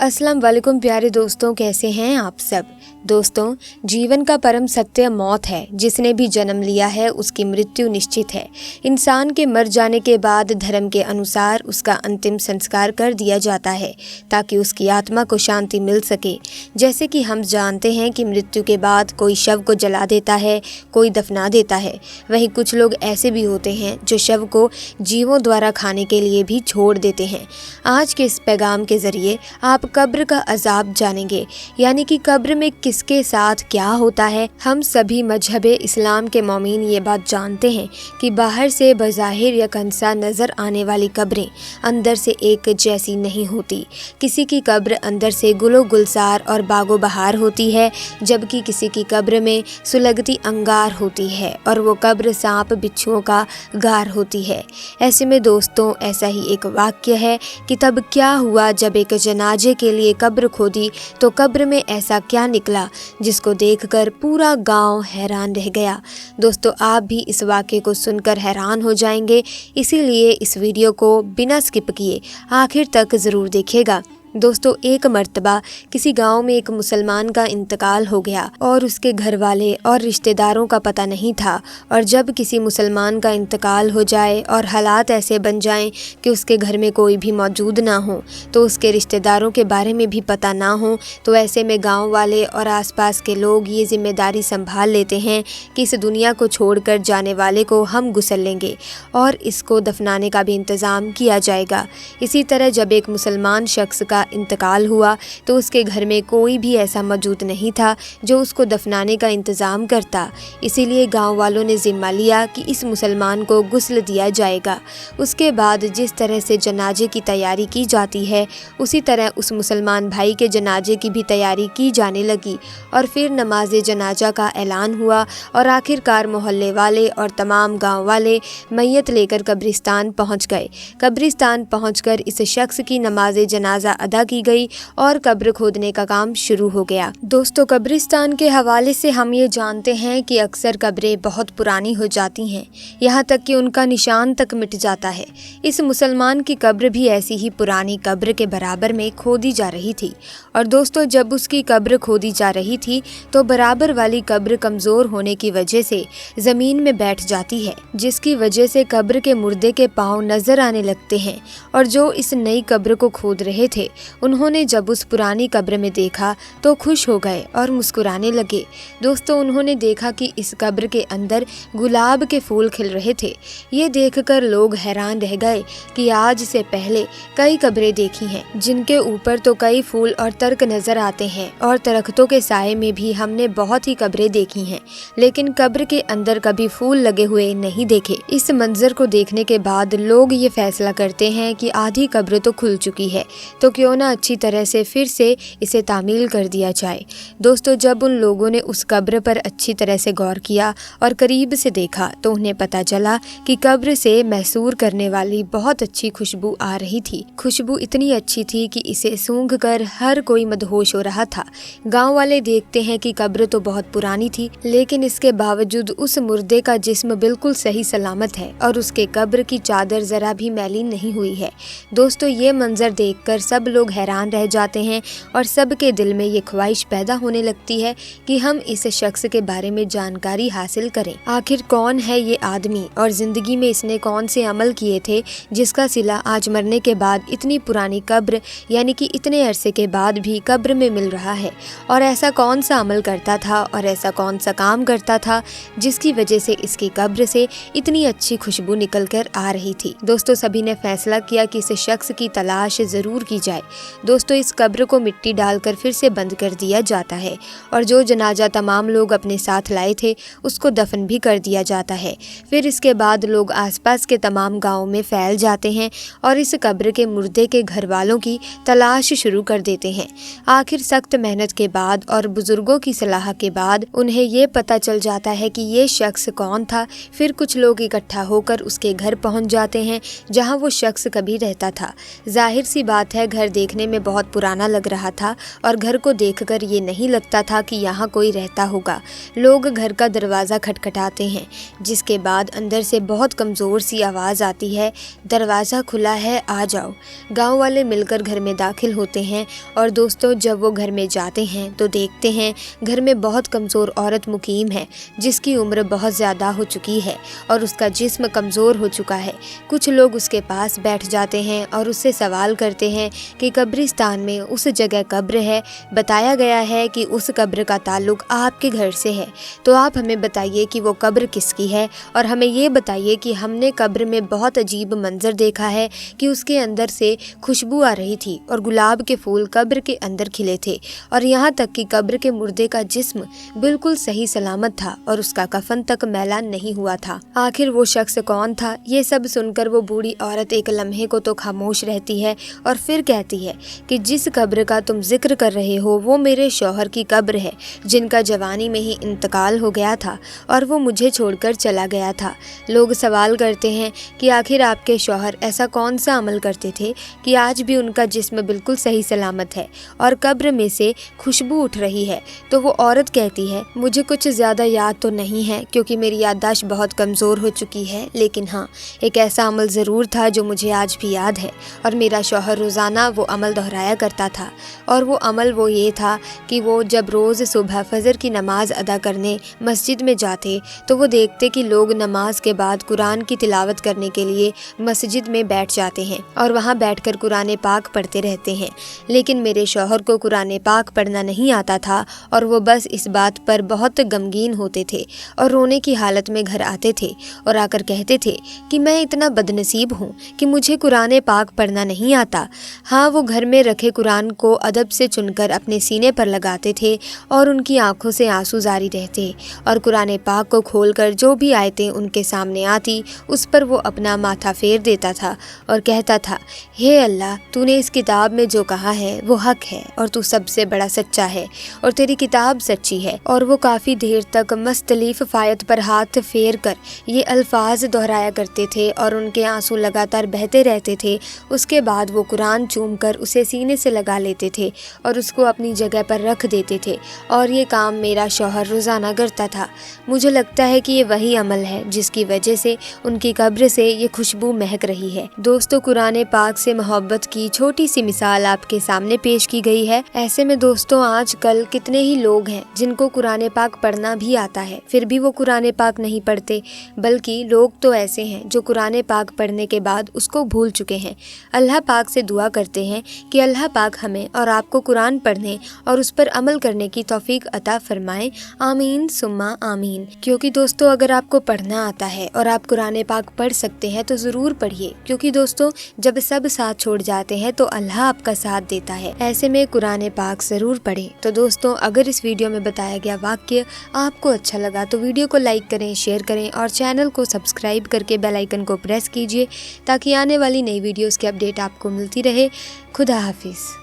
अस्सलाम वालेकुम प्यारे दोस्तों, कैसे हैं आप सब। दोस्तों, जीवन का परम सत्य मौत है। जिसने भी जन्म लिया है उसकी मृत्यु निश्चित है। इंसान के मर जाने के बाद धर्म के अनुसार उसका अंतिम संस्कार कर दिया जाता है ताकि उसकी आत्मा को शांति मिल सके। जैसे कि हम जानते हैं कि मृत्यु के बाद कोई शव को जला देता है, कोई दफना देता है। वहीं कुछ लोग ऐसे भी होते हैं जो शव को जीवों द्वारा खाने के लिए भी छोड़ देते हैं। आज के इस पैगाम के जरिए आप कब्र का अजाब जानेंगे, यानी कि कब्र में किसके साथ क्या होता है। हम सभी मजहबे इस्लाम के मौमीन ये बात जानते हैं कि बाहर से बज़ाहिर यकनसा नज़र आने वाली कब्रें अंदर से एक जैसी नहीं होती। किसी की कब्र अंदर से गुलो गुलजार और बागो बहार होती है, जबकि किसी की कब्र में सुलगती अंगार होती है और वो कब्र सांप बिच्छुओं का गार होती है। ऐसे में दोस्तों, ऐसा ही एक वाक्य है कि तब क्या हुआ जब एक जनाजे के लिए कब्र खोदी तो कब्र में ऐसा क्या निकला जिसको देखकर पूरा गांव हैरान रह गया। दोस्तों, आप भी इस वाक्य को सुनकर हैरान हो जाएंगे, इसीलिए इस वीडियो को बिना स्किप किए आखिर तक ज़रूर देखिएगा। दोस्तों, एक मर्तबा किसी गांव में एक मुसलमान का इंतकाल हो गया और उसके घर वाले और रिश्तेदारों का पता नहीं था। और जब किसी मुसलमान का इंतकाल हो जाए और हालात ऐसे बन जाएं कि उसके घर में कोई भी मौजूद ना हो, तो उसके रिश्तेदारों के बारे में भी पता ना हो, तो ऐसे में गांव वाले और आसपास के लोग ये जिम्मेदारी संभाल लेते हैं कि इस दुनिया को छोड़कर जाने वाले को हम गुसल लेंगे और इसको दफनाने का भी इंतज़ाम किया जाएगा। इसी तरह जब एक मुसलमान शख्स का इंतकाल हुआ तो उसके घर में कोई भी ऐसा मौजूद नहीं था जो उसको दफनाने का इंतज़ाम करता। इसीलिए गांव वालों ने जिम्मा लिया कि इस मुसलमान को गुस्ल दिया जाएगा। उसके बाद जिस तरह से जनाजे की तैयारी की जाती है, उसी तरह उस मुसलमान भाई के जनाजे की भी तैयारी की जाने लगी और फिर नमाज जनाजा का ऐलान हुआ और आखिरकार मोहल्ले वाले और तमाम गाँव वाले मैयत लेकर कब्रिस्तान पहुँच गए। कब्रिस्तान पहुँचकर इस शख्स की नमाज जनाजा अदा की गई और कब्र खोदने का काम शुरू हो गया। दोस्तों, कब्रिस्तान के हवाले से हम ये जानते हैं कि अक्सर कब्रें बहुत पुरानी हो जाती हैं, यहाँ तक कि उनका निशान तक मिट जाता है। इस मुसलमान की कब्र भी ऐसी ही पुरानी कब्र के बराबर में खोदी जा रही थी। और दोस्तों, जब उसकी कब्र खोदी जा रही थी तो बराबर वाली कब्र कमज़ोर होने की वजह से ज़मीन में बैठ जाती है, जिसकी वजह से कब्र के मुर्दे के पाँव नज़र आने लगते हैं। और जो इस नई कब्र को खोद रहे थे, उन्होंने जब उस पुरानी कब्र में देखा तो खुश हो गए और मुस्कुराने लगे। दोस्तों, उन्होंने देखा कि इस कब्र के अंदर गुलाब के फूल खिल रहे थे। ये देखकर लोग हैरान रह गए कि आज से पहले कई कब्रें देखी हैं जिनके ऊपर तो कई फूल और तर्क नजर आते हैं और दरख्तों के साए में भी हमने बहुत ही कब्रें देखी हैं, लेकिन कब्र के अंदर कभी फूल लगे हुए नहीं देखे। इस मंजर को देखने के बाद लोग ये फैसला करते हैं कि आधी कब्र तो खुल चुकी है, तो क्यों ना अच्छी तरह से फिर से इसे तामील कर दिया जाए। दोस्तों, जब उन लोगों ने उस कब्र पर अच्छी तरह से गौर किया और करीब से देखा तो उन्हें पता चला कि कब्र से मैसूर करने वाली बहुत अच्छी खुशबू आ रही थी। खुशबू इतनी अच्छी थी कि इसे सूंघकर हर कोई मदहोश हो रहा था। गांव वाले देखते हैं कि कब्र तो बहुत पुरानी थी, लेकिन इसके बावजूद उस मुर्दे का जिस्म बिल्कुल सही सलामत है और उसके कब्र की चादर जरा भी मैली नहीं हुई है। दोस्तों, ये मंजर देखकर सब लोग हैरान रह जाते हैं और सबके दिल में ये ख्वाहिश पैदा होने लगती है कि हम इस शख्स के बारे में जानकारी हासिल करें। आखिर कौन है ये आदमी और जिंदगी में इसने कौन से अमल किए थे जिसका सिला आज मरने के बाद इतनी पुरानी कब्र, यानी कि इतने अरसे के बाद भी कब्र में मिल रहा है। और ऐसा कौन सा अमल करता था और ऐसा कौन सा काम करता था जिसकी वजह से इसकी कब्र से इतनी अच्छी खुशबू निकल कर आ रही थी। दोस्तों, सभी ने फैसला किया कि इस शख्स की तलाश जरूर की जाए। दोस्तों, इस कब्र को मिट्टी डालकर फिर से बंद कर दिया जाता है और जो जनाजा तमाम लोग अपने साथ लाए थे उसको दफन भी कर दिया जाता है। फिर इसके बाद लोग आसपास के तमाम गांवों में फैल जाते हैं और इस कब्र के मुर्दे के घर वालों की तलाश शुरू कर देते हैं। आखिर सख्त मेहनत के बाद और बुजुर्गों की सलाह के बाद उन्हें ये पता चल जाता है कि ये शख्स कौन था। फिर कुछ लोग इकट्ठा होकर उसके घर पहुंच जाते हैं जहां वो शख्स कभी रहता था। जाहिर सी बात है, घर देखने में बहुत पुराना लग रहा था और घर को देखकर ये नहीं लगता था कि यहाँ कोई रहता होगा। लोग घर का दरवाज़ा खटखटाते हैं, जिसके बाद अंदर से बहुत कमज़ोर सी आवाज़ आती है, दरवाज़ा खुला है, आ जाओ। गांव वाले मिलकर घर में दाखिल होते हैं और दोस्तों जब वो घर में जाते हैं तो देखते हैं घर में बहुत कमज़ोर औरत मुकीम है, जिसकी उम्र बहुत ज़्यादा हो चुकी है और उसका जिस्म कमज़ोर हो चुका है। कुछ लोग उसके पास बैठ जाते हैं और उससे सवाल करते हैं कि कब्रिस्तान में उस जगह कब्र है, बताया गया है कि उस कब्र का ताल्लुक़ आपके घर से है, तो आप हमें बताइए कि वो कब्र किसकी है और हमें ये बताइए कि हमने कब्र में बहुत अजीब मंजर देखा है कि उसके अंदर से खुशबू आ रही थी और गुलाब के फूल कब्र के अंदर खिले थे और यहाँ तक कि कब्र के मुर्दे का जिस्म बिल्कुल सही सलामत था और उसका कफन तक मैला नहीं हुआ था। आखिर वो शख्स कौन था? ये सब सुनकर वो बूढ़ी औरत एक लम्हे को तो खामोश रहती है और फिर कहती है कि जिस कब्र का तुम जिक्र कर रहे हो वो मेरे शौहर की कब्र है, जिनका जवानी में ही इंतकाल हो गया था और वो मुझे छोड़कर चला गया था। लोग सवाल करते हैं कि आखिर आपके शौहर ऐसा कौन सा अमल करते थे कि आज भी उनका जिस्म बिल्कुल सही सलामत है और कब्र में से खुशबू उठ रही है? तो वो औरत कहती है, मुझे कुछ ज़्यादा याद तो नहीं है क्योंकि मेरी याददाश्त बहुत कमज़ोर हो चुकी है, लेकिन हाँ, एक ऐसा अमल ज़रूर था जो मुझे आज भी याद है और मेरा शौहर रोज़ाना वो अमल दोहराया करता था। और वो अमल वो ये था कि वो जब रोज़ सुबह फजर की नमाज़ अदा करने मस्जिद में जाते तो वो देखते कि लोग नमाज के बाद कुरान की तिलावत करने के लिए मस्जिद में बैठ जाते हैं और वहाँ बैठकर कुरान पाक पढ़ते रहते हैं, लेकिन मेरे शौहर को कुरान पाक पढ़ना नहीं आता था और वो बस इस बात पर बहुत गमगीन होते थे और रोने की हालत में घर आते थे और आकर कहते थे कि मैं इतना बदनसीब हूँ कि मुझे कुरान पाक पढ़ना नहीं आता। हाँ, वो घर में रखे कुरान को अदब से चुनकर अपने सीने पर लगाते थे और उनकी आंखों से आंसू जारी रहते और कुरान पाक को खोलकर जो भी आयतें उनके सामने आती उस पर वो अपना माथा फेर देता था और कहता था, हे अल्लाह, तूने इस किताब में जो कहा है वो हक है और तू सबसे बड़ा सच्चा है और तेरी किताब सच्ची है। और वो काफ़ी देर तक मुख्तलिफ फ़ायत पर हाथ फेर कर ये अल्फाज दोहराया करते थे और उनके आंसू लगातार बहते रहते थे। उसके बाद वो कुरान चूम कर उसे सीने से लगा लेते थे और उसको अपनी जगह पर रख देते थे और ये काम मेरा शौहर रोज़ाना करता था। मुझे लगता है कि ये वही अमल है जिसकी वजह से उनकी कब्र से ये खुशबू महक रही है। दोस्तों, कुरान पाक से मोहब्बत की छोटी सी मिसाल आपके सामने पेश की गई है। ऐसे में दोस्तों, आजकल कितने ही लोग हैं जिनको कुरान पाक पढ़ना भी आता है, फिर भी वो कुरान पाक नहीं पढ़ते, बल्कि लोग तो ऐसे हैं जो कुरान पाक पढ़ने के बाद उसको भूल चुके हैं। अल्लाह पाक से दुआ करते हैं कि अल्लाह पाक हमें और आपको कुरान पढ़ने और उस पर अमल करने की तौफीक अता फरमाए। आमीन सुम्मा आमीन। क्योंकि दोस्तों, अगर आपको पढ़ना आता है और आप कुरान पाक पढ़ सकते हैं तो ज़रूर पढ़िए, क्योंकि दोस्तों जब सब साथ छोड़ जाते हैं तो अल्लाह आपका साथ देता है। ऐसे में कुरान पाक ज़रूर पढ़ें। तो दोस्तों, अगर इस वीडियो में बताया गया वाक्य आपको अच्छा लगा तो वीडियो को लाइक करें, शेयर करें और चैनल को सब्सक्राइब करके बेल आइकन को प्रेस कीजिए ताकि आने वाली नई वीडियोस की अपडेट आपको मिलती रहे। खुदा हाफिज़।